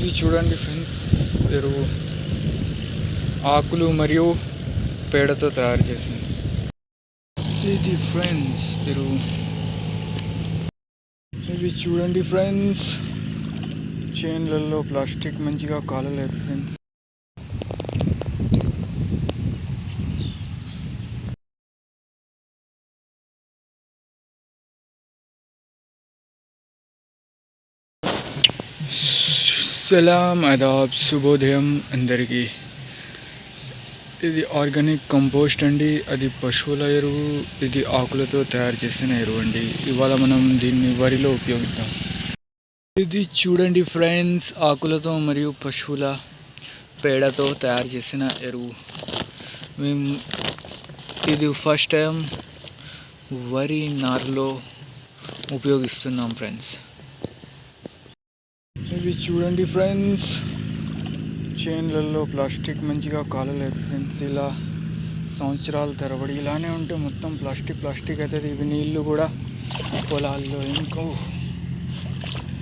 ఇది చూడండి ఫ్రెండ్స్, ఎరువు ఆకులు మరియు పేడతో తయారు చేసింది. ఇది ఫ్రెండ్స్ ఎరువు. ఇవి చూడండి ఫ్రెండ్స్, చైన్లలో ప్లాస్టిక్ మంచిగా కాలలేదు ఫ్రెండ్స్. సలాం ఆదాబ్, శుభోదయం అందరికీ. ఇది ఆర్గానిక్ కంపోస్ట్ అండి, అది పశువుల ఎరువు. ఇది ఆకులతో తయారు చేసిన ఎరువు అండి. ఇవాళ మనం దీన్ని వరిలో ఉపయోగిద్దాం. ఇది చూడండి ఫ్రెండ్స్, ఆకులతో మరియు పశువుల పేడతో తయారు చేసిన ఎరువు. మేము ఇది ఫస్ట్ టైం వరి నారులో ఉపయోగిస్తున్నాం ఫ్రెండ్స్. ఇవి చూడండి ఫ్రెండ్స్, చైన్లలో ప్లాస్టిక్ మంచిగా కాలలేదు ఫ్రెండ్స్. ఇలా సంవత్సరాల తరబడి ఇలానే ఉంటే మొత్తం ప్లాస్టిక్ అవుతుంది. ఇవి నీళ్ళు కూడా పొలాల్లో ఇంకో,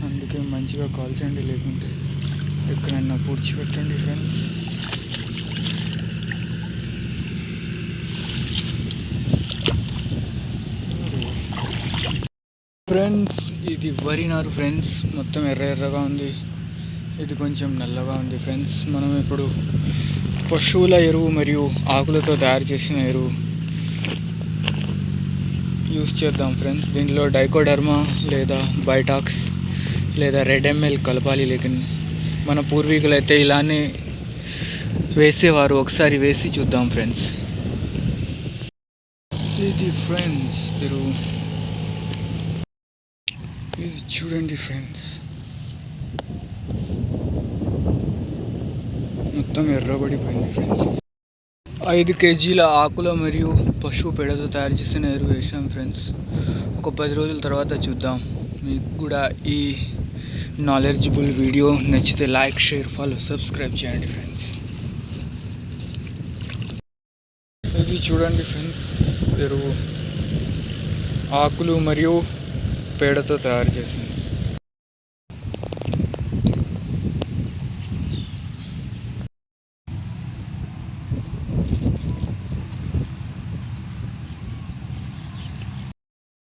అందుకే మంచిగా కాల్చండి, లేకుంటే ఎక్కడైనా పూడ్చిపెట్టండి ఫ్రెండ్స్. ఫ్రెండ్స్ ఇది వరి నారు ఫ్రెండ్స్, మొత్తం ఎర్రగా ఉంది. ఇది కొంచెం నల్లగా ఉంది ఫ్రెండ్స్. మనం ఇప్పుడు పశువుల ఎరువు మరియు ఆకులతో తయారు చేసిన ఎరువు యూస్ చేద్దాం ఫ్రెండ్స్. దీనిలో డైకోడర్మా లేదా బైటాక్స్ లేదా రెడ్ ఎంఎల్ కలపాలి. లేకిన్ మన పూర్వీకులు అయితే ఇలానే వేసేవారు. ఒకసారి వేసి చూద్దాం ఫ్రెండ్స్. ఇది ఫ్రెండ్స్ ఎరువు. ఇది చూడండి ఫ్రెండ్స్, మొత్తం ఎర్రబడిపోయింది ఫ్రెండ్స్. 5 కేజీల ఆకుల మరియు పశువు పేడతో తయారు చేసిన ఎరువు వేసాం ఫ్రెండ్స్. ఒక 10 రోజుల తర్వాత చూద్దాం. మీకు కూడా ఈ నాలెడ్జబుల్ వీడియో నచ్చితే లైక్, షేర్, ఫాలో, సబ్స్క్రైబ్ చేయండి ఫ్రెండ్స్. ఇది చూడండి ఫ్రెండ్స్, ఎరువు ఆకులు మరియు పేడతో తయారు చేసింది.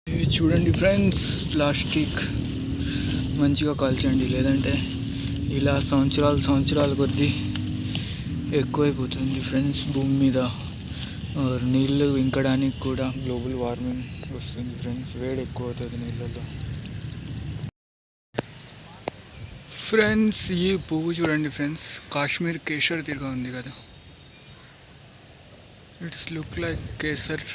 ఇది చూడండి ఫ్రెండ్స్, ప్లాస్టిక్ మంచిగా కాల్చండి, లేదంటే ఇలా సంవత్సరాల కొద్దీ ఎక్కువైపోతుంది ఫ్రెండ్స్. భూమి మీద నీళ్ళు ఇంకడానికి కూడా గ్లోబల్ వార్మింగ్ వస్తుంది ఫ్రెండ్స్. వేడి ఎక్కువ అవుతుంది నీళ్ళలో ఫ్రెండ్స్. ఈ పువ్వు చూడండి ఫ్రెండ్స్, కాశ్మీర్ కేసర్ తిరిగా ఉంది కదా. It's look like kesar.